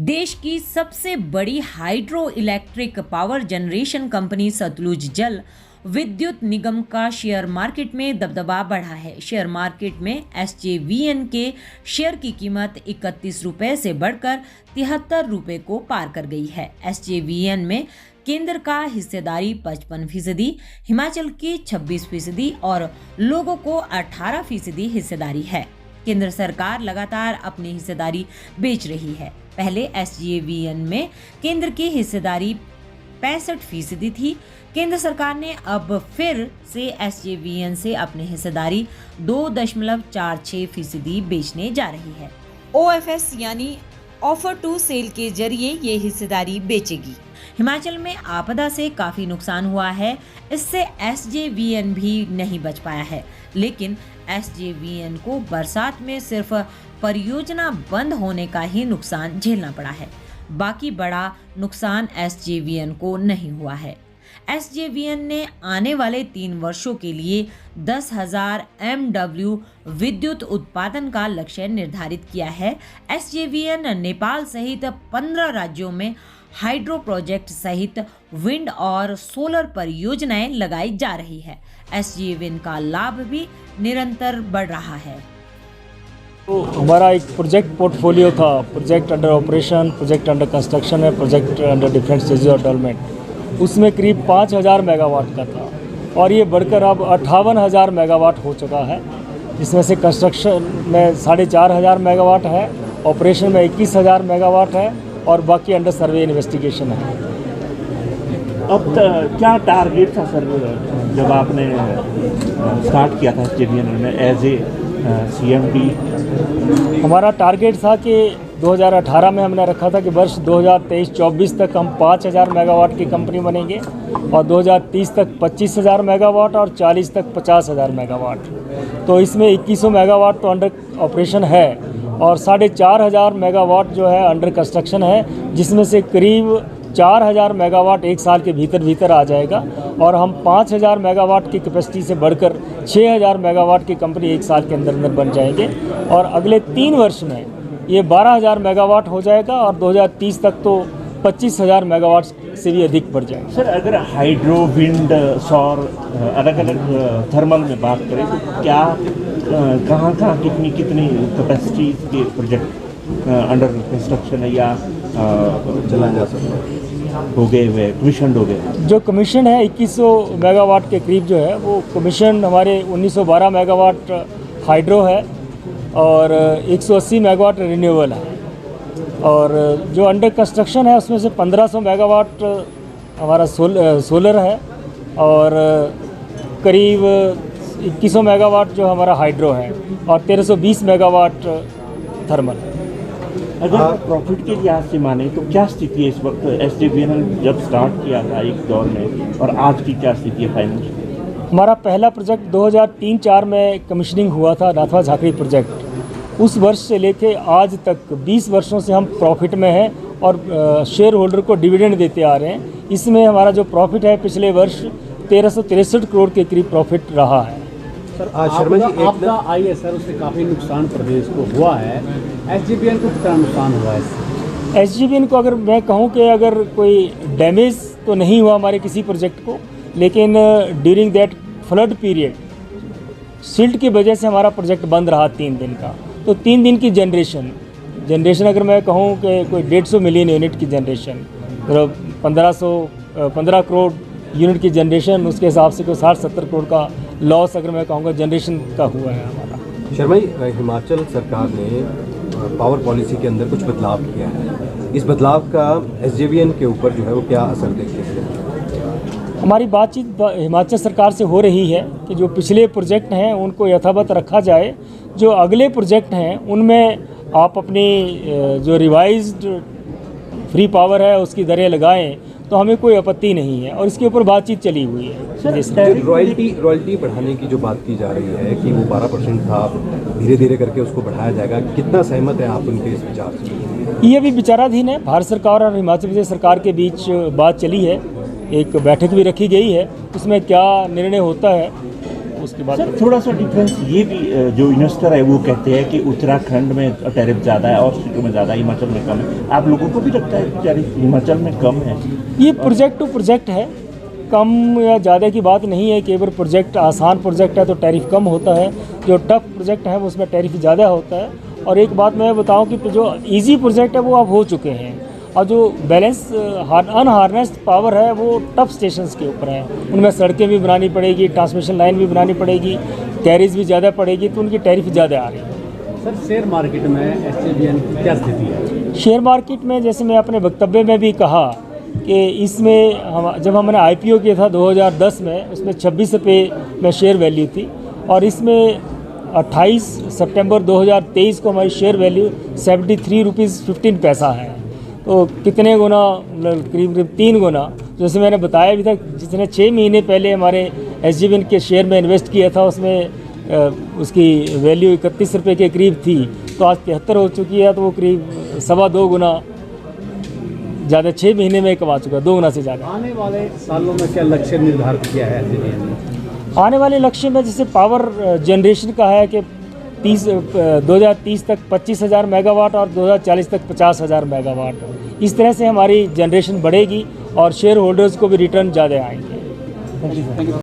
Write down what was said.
देश की सबसे बड़ी hydro electric power generation company Satluj Jal Vidyut निगम का शेयर मार्केट में दबदबा बढ़ा है। शेयर मार्केट में एसजेवीएन के शेयर की कीमत 31 रुपए से बढ़कर 73 रुपए को पार कर गई है। एसजेवीएन में केंद्र का हिस्सेदारी 55%, हिमाचल की 26% और लोगों को 18% हिस्सेदारी है। केंद्र सरकार लगातार अपनी हिस्सेदारी बेच रही है। पहले एसजेवीएन में केंद्र की हिस्सेदारी 65% थी। केंद्र सरकार ने अब फिर से एसजेवीएन से अपनी हिस्सेदारी 2.46% बेचने जा रही है। ओएफएस यानी ऑफर टू सेल के जरिए ये हिस्सेदारी बेचेगी। हिमाचल में आपदा से काफी नुकसान हुआ है, इससे एसजेवीएन भी नहीं बच पाया है। लेकिन एसजेवीएन को बरसात में सिर्फ परियोजना बंद होने का ही नुकसान झेलना पड़ा है। बाकी बड़ा नुकसान एसजेवीएन को नहीं हुआ है। एसजेवीएन ने आने वाले 3 वर्षों के लिए 10,000 MW विद्युत उत्पादन का लक्ष्य निर्धारित किया है। एसजेवीएन नेपाल सहित 15 राज्यों में हाइड्रो प्रोजेक्ट सहित विंड और सोलर परियोजनाएं लगाई जा रही है। एसजेवीएन का लाभ भी निरंतर बढ़ रहा है। तो हमारा एक प्रोजेक्ट पोर्टफोलियो था, project under operation, project under construction है, project under different stages of development. उसमें करीब 5,000 मेगावाट का था और ये बढ़कर अब 58,000 मेगावाट हो चुका है। इसमें से कंस्ट्रक्शन में 4,500 मेगावाट है, ऑपरेशन में 21,000 मेगावाट है और बाकी अंडर सर्वे इन्वेस्टिगेशन है। अब क्या टारगेट था सर जब आपने स्टार्ट किया था एसजेवीएन में एज ए सीएमडी? हमारा टारगेट था कि 2018 में हमने रखा था कि वर्ष 2023-24 तक हम 5,000 मेगावाट की कंपनी बनेंगे और 2030 तक 25,000 मेगावाट और 40 तक 50,000 मेगावाट। तो इसमें 2100 मेगावाट तो अंडर ऑपरेशन है और 4,500 मेगावाट जो है अंडर कंस्ट्रक्शन है, जिसमें से करीब 4,000 मेगावाट एक साल के भीतर आ जाएगा और हम 5,000 मेगावाट की कैपेसिटी से बढ़कर 6,000 मेगावाट की कंपनी एक साल के अंदर बन जाएंगे और अगले 3 वर्ष में ये 12,000 मेगावाट हो जाएगा और 2030 तक तो 25,000 मेगावाट से भी अधिक बढ़ जाएगा। सर अगर हाइड्रो, विंड, सौर अलग अलग थर्मल में बात करें तो क्या कहाँ कितनी कैपेसिटी के प्रोजेक्ट अंडर कंस्ट्रक्शन है या चला जा सकता है, हो गए हुए कमीशन हो गए? जो कमीशन है 2100 मेगावाट के करीब जो है वो कमीशन हमारे 1912 मेगावाट हाइड्रो है और 180 मेगावाट रिन्यूएबल है और जो अंडर कंस्ट्रक्शन है उसमें से 1500 मेगावाट हमारा सोलर है और करीब 2100 मेगावाट जो हमारा हाइड्रो है और 1320 मेगावाट थर्मल है। अगर प्रॉफिट के लिहाज से माने तो क्या स्थिति है इस वक्त? एसजेवीएन जब स्टार्ट किया था एक दौर में और आज की क्या स्थिति है फाइनेंशियल? हमारा पहला प्रोजेक्ट 2003-04 में कमीशनिंग हुआ था, नाथवा झाकड़ी प्रोजेक्ट। उस वर्ष से लेके आज तक 20 वर्षों से हम प्रॉफिट में हैं और शेयर होल्डर को डिविडेंड देते आ रहे हैं। इसमें हमारा जो प्रॉफिट है पिछले वर्ष 1363 करोड़ के करीब प्रॉफिट रहा है। सर शर्मा जी आपका आई है सर, उससे काफ़ी नुकसान प्रदेश को हुआ है। एसजेवीएन को कितना नुकसान हुआ है? एसजेवीएन को अगर मैं कहूं कि अगर कोई डैमेज तो नहीं हुआ हमारे किसी प्रोजेक्ट को, लेकिन during that flood period silt की वजह से हमारा प्रोजेक्ट बंद रहा 3 दिन का। तो 3 दिन की जनरेशन अगर मैं कहूँ कि कोई 150 मिलियन यूनिट की जनरेशन, मतलब 15 करोड़ यूनिट की जनरेशन, उसके हिसाब से कोई 60-70 करोड़ का लॉस अगर मैं कहूँगा जनरेशन का हुआ है हमारा। शर्मा जी, हिमाचल सरकार ने पावर पॉलिसी के अंदर कुछ बदलाव किया है, इस बदलाव का एसजेवीएन के ऊपर जो है वो क्या असर देखते हैं? हमारी बातचीत हिमाचल सरकार से हो रही है कि जो पिछले प्रोजेक्ट हैं उनको यथावत रखा जाए, जो अगले प्रोजेक्ट हैं उनमें आप अपनी जो रिवाइज्ड फ्री पावर है उसकी दरें लगाएं तो हमें कोई आपत्ति नहीं है और इसके ऊपर बातचीत चली हुई है। रॉयल्टी बढ़ाने की जो बात की जा रही है कि वो 12% था, धीरे धीरे करके उसको बढ़ाया जाएगा, कितना सहमत है आप उनके इस विचार से? ये अभी विचाराधीन है। भारत सरकार और हिमाचल प्रदेश सरकार के बीच बात चली है, एक बैठक भी रखी गई है, उसमें क्या निर्णय होता है उसके बाद सर थोड़ा सा डिफरेंस ये भी जो इन्वेस्टर है वो कहते हैं कि उत्तराखंड में टैरिफ ज़्यादा है और स्टेटों में ज़्यादा, हिमाचल में कम है। आप लोगों को भी लगता है कि टैरिफ हिमाचल में कम है? ये प्रोजेक्ट टू प्रोजेक्ट है, कम या ज़्यादा की बात नहीं है कि अगर प्रोजेक्ट आसान प्रोजेक्ट है तो टैरिफ कम होता है, जो टफ प्रोजेक्ट है वो उसमें टैरिफ ज़्यादा होता है। और एक बात मैं बताऊं कि जो इजी प्रोजेक्ट है वो अब हो चुके हैं, और जो बैलेंस अनहार्नेस्ड पावर है वो टफ स्टेशंस के ऊपर है, उनमें सड़कें भी बनानी पड़ेगी, ट्रांसमिशन लाइन भी बनानी पड़ेगी, कैरिज भी ज़्यादा पड़ेगी, तो उनकी टैरिफ ज़्यादा आ रही है। सर शेयर मार्केट में SJVN की क्या स्थिति है? शेयर मार्केट में जैसे मैं अपने वक्तव्य में भी कहा कि इसमें जब हमने IPO किया था 2010 में, उसमें 26 रुपये में शेयर वैल्यू थी, और इसमें 28 सितंबर 2023 को हमारी शेयर वैल्यू 73 रुपीज़ 15 पैसा है। तो कितने गुना, करीब करीब 3 गुना। जैसे मैंने बताया भी था, जिसने 6 महीने पहले हमारे SJVN के शेयर में इन्वेस्ट किया था उसमें उसकी वैल्यू 31 रुपये के करीब थी, तो आज 73 हो चुकी है, तो वो करीब 2.25 गुना ज़्यादा 6 महीने में कमा चुका है, 2 गुना से ज़्यादा। आने वाले सालों में क्या लक्ष्य निर्धारित किया है SJVN ने? आने वाले लक्ष्य में जैसे पावर जनरेशन का है कि 2030 तक 25,000 मेगावाट और 2040 तक 50,000 मेगावाट। इस तरह से हमारी जनरेशन बढ़ेगी और शेयर होल्डर्स को भी रिटर्न ज़्यादा आएंगे। Thank you.